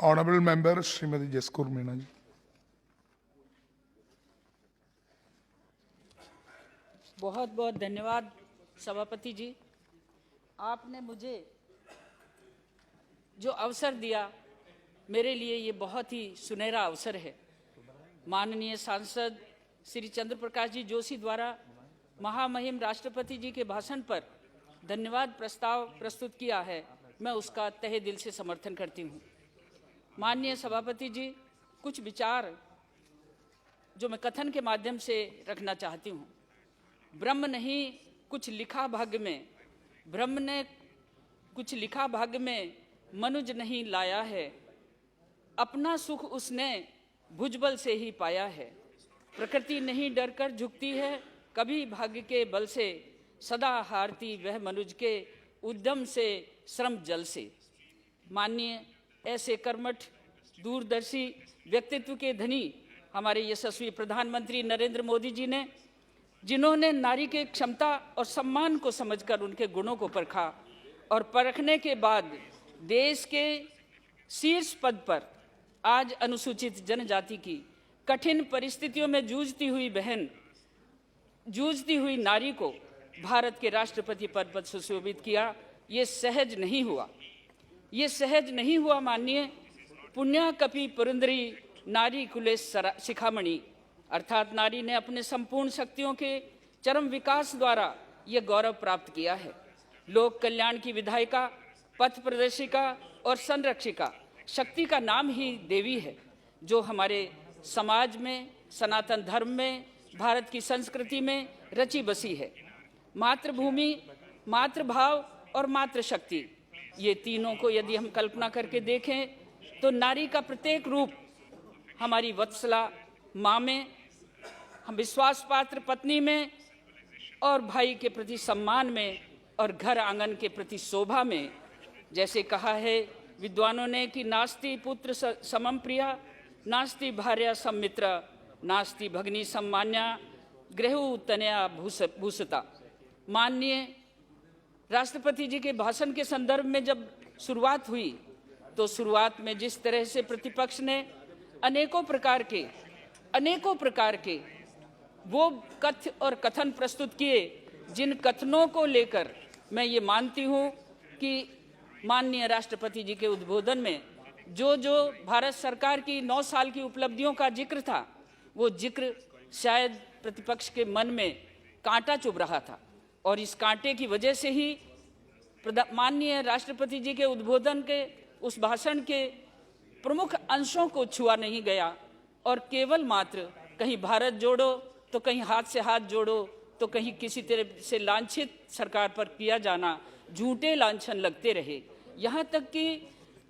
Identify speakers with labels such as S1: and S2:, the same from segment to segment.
S1: Honourable member Shrimati Jaskaur Meena जी।
S2: बहुत बहुत धन्यवाद सभापति जी। आपने मुझे जो अवसर दिया, मेरे लिए ये बहुत ही सुनहरा अवसर है। माननीय सांसद श्री चंद्र प्रकाश जी जोशी द्वारा महामहिम राष्ट्रपति जी के भाषण पर धन्यवाद प्रस्ताव प्रस्तुत किया है, मैं उसका तहे दिल से समर्थन करती हूँ। माननीय सभापति जी, कुछ विचार जो मैं कथन के माध्यम से रखना चाहती हूँ। ब्रह्म नहीं कुछ लिखा भाग्य में, ब्रह्म ने कुछ लिखा भाग्य में, मनुज नहीं लाया है, अपना सुख उसने भुजबल से ही पाया है। प्रकृति नहीं डरकर झुकती है, कभी भाग्य के बल से, सदा हारती वह मनुज के उद्यम से, श्रम जल से। माननीय ऐसे कर्मठ दूरदर्शी व्यक्तित्व के धनी हमारे यशस्वी प्रधानमंत्री नरेंद्र मोदी जी ने, जिन्होंने नारी के क्षमता और सम्मान को समझकर उनके गुणों को परखा और परखने के बाद देश के शीर्ष पद पर आज अनुसूचित जनजाति की कठिन परिस्थितियों में जूझती हुई नारी को भारत के राष्ट्रपति पद पर सुशोभित किया। ये सहज नहीं हुआ, ये सहज नहीं हुआ। माननीय पुण्या कपि पुरंदरी नारी कुले शिखामणि, अर्थात नारी ने अपने संपूर्ण शक्तियों के चरम विकास द्वारा ये गौरव प्राप्त किया है। लोक कल्याण की विधायिका, पथ प्रदर्शिका और संरक्षिका, शक्ति का नाम ही देवी है, जो हमारे समाज में, सनातन धर्म में, भारत की संस्कृति में रची बसी है। मातृभूमि, मातृभाव और मातृशक्ति, ये तीनों को यदि हम कल्पना करके देखें तो नारी का प्रत्येक रूप हमारी वत्सला माँ में, हम विश्वास पात्र पत्नी में, और भाई के प्रति सम्मान में, और घर आंगन के प्रति शोभा में। जैसे कहा है विद्वानों ने कि नास्ति पुत्र समम प्रिया, नास्ति भार्या सम्मित्र, नास्ति भगिनी सम्मान्या, गृहु तनया भूषता। माननीय राष्ट्रपति जी के भाषण के संदर्भ में जब शुरुआत हुई तो शुरुआत में जिस तरह से प्रतिपक्ष ने अनेकों प्रकार के वो कथ्य और कथन प्रस्तुत किए, जिन कथनों को लेकर मैं ये मानती हूँ कि माननीय राष्ट्रपति जी के उद्बोधन में जो भारत सरकार की 9 साल की उपलब्धियों का जिक्र था, वो जिक्र शायद प्रतिपक्ष के मन में कांटा चुभ रहा था, और इस कांटे की वजह से ही माननीय राष्ट्रपति जी के उद्बोधन के उस भाषण के प्रमुख अंशों को छुआ नहीं गया, और केवल मात्र कहीं भारत जोड़ो तो कहीं हाथ से हाथ जोड़ो तो कहीं किसी तरह से लांछित सरकार पर किया जाना, झूठे लांछन लगते रहे। यहाँ तक कि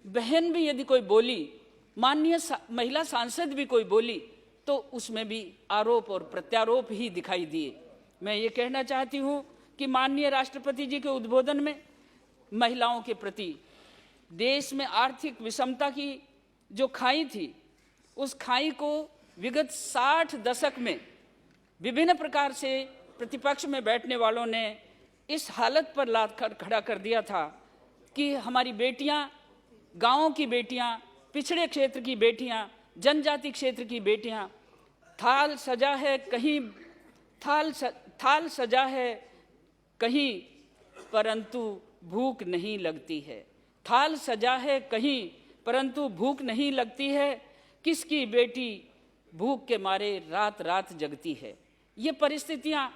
S2: बहन भी यदि कोई बोली, माननीय महिला सांसद भी कोई बोली, तो उसमें भी आरोप और प्रत्यारोप ही दिखाई दिए। मैं ये कहना चाहती हूँ कि माननीय राष्ट्रपति जी के उद्बोधन में महिलाओं के प्रति देश में आर्थिक विषमता की जो खाई थी, उस खाई को विगत 60 दशक में विभिन्न प्रकार से प्रतिपक्ष में बैठने वालों ने इस हालत पर लाद कर खड़ा कर दिया था कि हमारी बेटियां, गांवों की बेटियां, पिछड़े क्षेत्र की बेटियां, जनजाति क्षेत्र की बेटियां, थाल सजा है कहीं परंतु भूख नहीं लगती है। थाल सजा है कहीं परंतु भूख नहीं लगती है, किसकी बेटी भूख के मारे रात रात जगती है। ये परिस्थितियां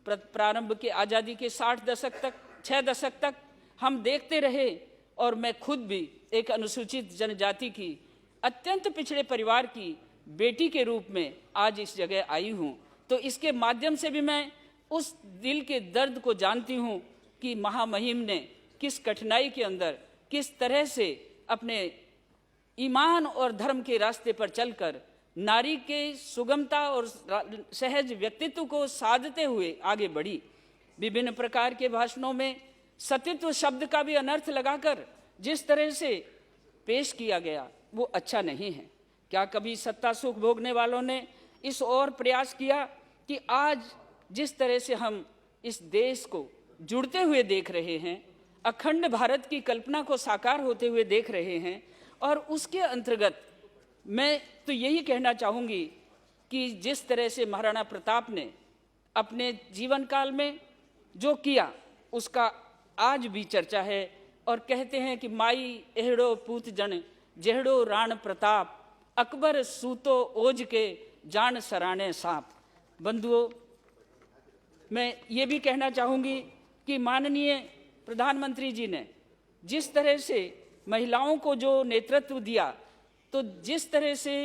S2: प्रारंभ के आज़ादी के 6 दशक तक हम देखते रहे, और मैं खुद भी एक अनुसूचित जनजाति की अत्यंत पिछड़े परिवार की बेटी के रूप में आज इस जगह आई हूँ। तो इसके माध्यम से भी मैं उस दिल के दर्द को जानती हूँ कि महामहिम ने किस कठिनाई के अंदर किस तरह से अपने ईमान और धर्म के रास्ते पर चलकर नारी के सुगमता और सहज व्यक्तित्व को साधते हुए आगे बढ़ी। विभिन्न प्रकार के भाषणों में सतीत्व शब्द का भी अनर्थ लगाकर जिस तरह से पेश किया गया, वो अच्छा नहीं है। क्या कभी सत्ता सुख भोगने वालों ने इस ओर प्रयास किया कि आज जिस तरह से हम इस देश को जुड़ते हुए देख रहे हैं, अखंड भारत की कल्पना को साकार होते हुए देख रहे हैं, और उसके अंतर्गत मैं तो यही कहना चाहूँगी कि जिस तरह से महाराणा प्रताप ने अपने जीवन काल में जो किया उसका आज भी चर्चा है। और कहते हैं कि माई एहड़ो पूत जन जेहड़ो राण प्रताप अकबर सूतो ओज के जान सराने सांप। बंधुओं, मैं ये भी कहना चाहूँगी कि माननीय प्रधानमंत्री जी ने जिस तरह से महिलाओं को जो नेतृत्व दिया, तो जिस तरह से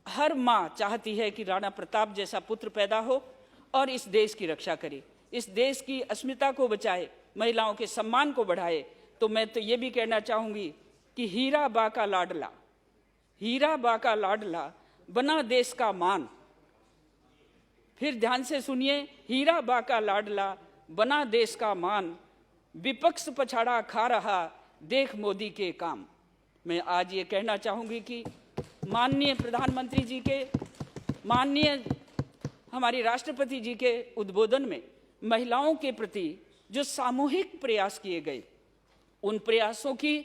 S2: हर माँ चाहती है कि राणा प्रताप जैसा पुत्र पैदा हो और इस देश की रक्षा करे, इस देश की अस्मिता को बचाए, महिलाओं के सम्मान को बढ़ाए, तो मैं तो ये भी कहना चाहूँगी कि हीरा बा का लाडला, हीरा बा का लाडला बना देश का मान। फिर ध्यान से सुनिए, हीरा बा का लाडला बना देश का मान, विपक्ष पछाड़ा खा रहा देख मोदी के काम। मैं आज ये कहना चाहूँगी कि माननीय प्रधानमंत्री जी के, माननीय हमारी राष्ट्रपति जी के उद्बोधन में महिलाओं के प्रति जो सामूहिक प्रयास किए गए, उन प्रयासों की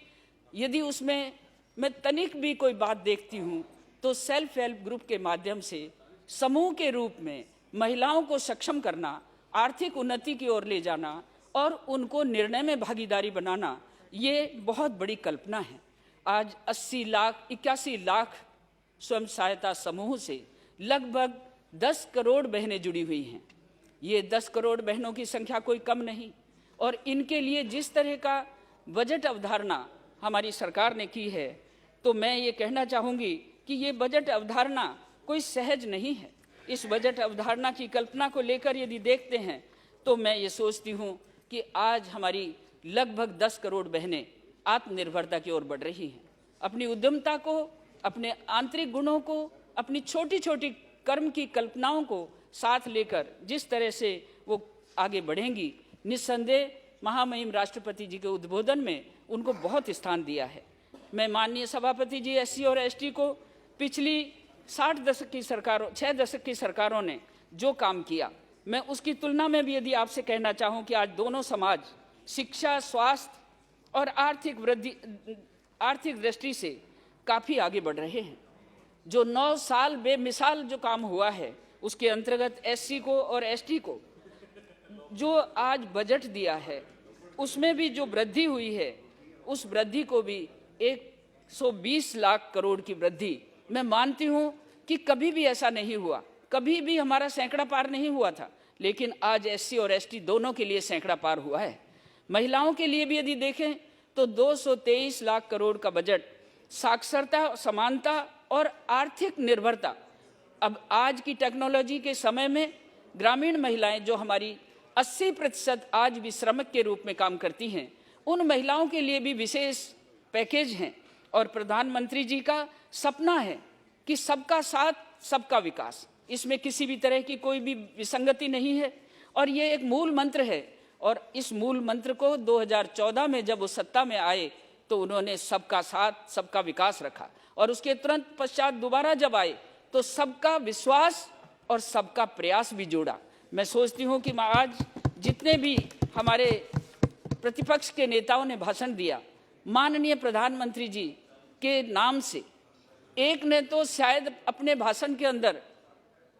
S2: यदि उसमें मैं तनिक भी कोई बात देखती हूँ तो सेल्फ हेल्प ग्रुप के माध्यम से समूह के रूप में महिलाओं को सक्षम करना, आर्थिक उन्नति की ओर ले जाना और उनको निर्णय में भागीदारी बनाना, ये बहुत बड़ी कल्पना है। आज 81 लाख स्वयं सहायता समूह से लगभग 10 करोड़ बहनें जुड़ी हुई हैं। ये 10 करोड़ बहनों की संख्या कोई कम नहीं, और इनके लिए जिस तरह का बजट अवधारणा हमारी सरकार ने की है, तो मैं ये कहना चाहूँगी कि ये बजट अवधारणा कोई सहज नहीं है। इस बजट अवधारणा की कल्पना को लेकर यदि देखते हैं तो मैं ये सोचती हूँ कि आज हमारी लगभग 10 करोड़ बहनें आत्मनिर्भरता की ओर बढ़ रही हैं। अपनी उद्यमता को, अपने आंतरिक गुणों को, अपनी छोटी छोटी कर्म की कल्पनाओं को साथ लेकर जिस तरह से वो आगे बढ़ेंगी, निस्संदेह महामहिम राष्ट्रपति जी के उद्बोधन में उनको बहुत स्थान दिया है। मैं माननीय सभापति जी एससी और एसटी को पिछली 6 दशक की सरकारों ने जो काम किया, मैं उसकी तुलना में भी यदि आपसे कहना चाहूँ कि आज दोनों समाज शिक्षा, स्वास्थ्य और आर्थिक दृष्टि से काफ़ी आगे बढ़ रहे हैं। जो 9 साल बेमिसाल जो काम हुआ है, उसके अंतर्गत एससी को और एसटी को जो आज बजट दिया है, उसमें भी जो वृद्धि हुई है, उस वृद्धि को भी 120 लाख करोड़ की वृद्धि मैं मानती हूँ कि कभी भी ऐसा नहीं हुआ, कभी भी हमारा सैकड़ा पार नहीं हुआ था, लेकिन आज एससी और एसटी दोनों के लिए सैकड़ा पार हुआ है। महिलाओं के लिए भी यदि देखें तो 223 लाख करोड़ का बजट साक्षरता, समानता और आर्थिक निर्भरता। अब आज की टेक्नोलॉजी के समय में ग्रामीण महिलाएं जो हमारी 80% आज भी श्रमिक के रूप में काम करती हैं, उन महिलाओं के लिए भी विशेष पैकेज हैं। और प्रधानमंत्री जी का सपना है कि सबका साथ सबका विकास, इसमें किसी भी तरह की कोई भी विसंगति नहीं है, और ये एक मूल मंत्र है। और इस मूल मंत्र को 2014 में जब वो सत्ता में आए तो उन्होंने सबका साथ सबका विकास रखा, और उसके तुरंत पश्चात दोबारा जब आए तो सबका विश्वास और सबका प्रयास भी जोड़ा। मैं सोचती हूँ कि आज जितने भी हमारे प्रतिपक्ष के नेताओं ने भाषण दिया, माननीय प्रधानमंत्री जी के नाम से, एक ने तो शायद अपने भाषण के अंदर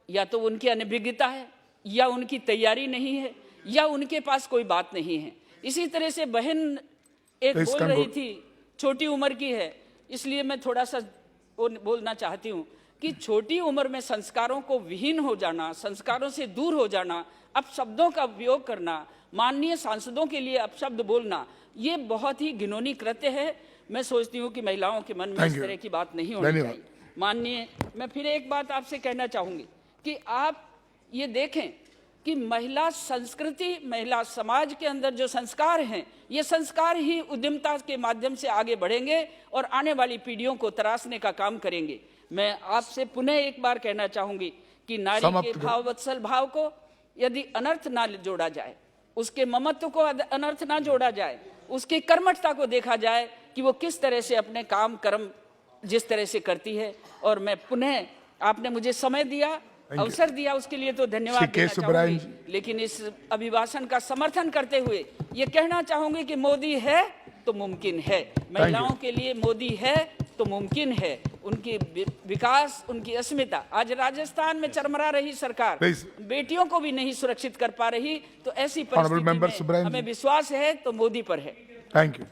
S2: या तो उनकी अनभिज्ञता है, या उनकी तैयारी नहीं है, या उनके पास कोई बात नहीं है। इसी तरह से बहन एक बोल रही थी, छोटी उम्र की है, इसलिए मैं थोड़ा सा बोलना चाहती हूँ कि छोटी उम्र में संस्कारों को विहीन हो जाना, संस्कारों से दूर हो जाना, अपशब्दों का उपयोग करना, माननीय सांसदों के लिए अपशब्द बोलना, ये बहुत ही घिनौनी कृत्य है। मैं सोचती हूँ कि महिलाओं के मन में इस तरह की बात नहीं होनी चाहिए। माननीय, मैं फिर एक बात आपसे कहना चाहूँगी कि आप ये देखें कि महिला संस्कृति, महिला समाज के अंदर जो संस्कार हैं, ये संस्कार ही उद्यमता के माध्यम से आगे बढ़ेंगे और आने वाली पीढ़ियों को तराशने का काम करेंगे। मैं आपसे पुनः एक बार कहना चाहूँगी कि नारी के भाव वत्सल भाव को यदि अनर्थ ना जोड़ा जाए, उसके ममत्व को अनर्थ ना जोड़ा जाए, उसकी कर्मठता को देखा जाए कि वो किस तरह से अपने काम कर्म जिस तरह से करती है। और मैं पुनः, आपने मुझे समय दिया, अवसर दिया, उसके लिए तो धन्यवाद देना चाहूंगी। लेकिन इस अभिभाषण का समर्थन करते हुए ये कहना चाहूंगी कि मोदी है तो मुमकिन है, महिलाओं के लिए मोदी है तो मुमकिन है। उनकी विकास, उनकी अस्मिता, आज राजस्थान में चरमरा रही सरकार
S1: Please.
S2: बेटियों को भी नहीं सुरक्षित कर पा रही, तो ऐसी
S1: Honorable Member
S2: परिस्थिति
S1: Subrahim
S2: में
S1: ji.
S2: हमें विश्वास है तो मोदी पर है।
S1: Thank you.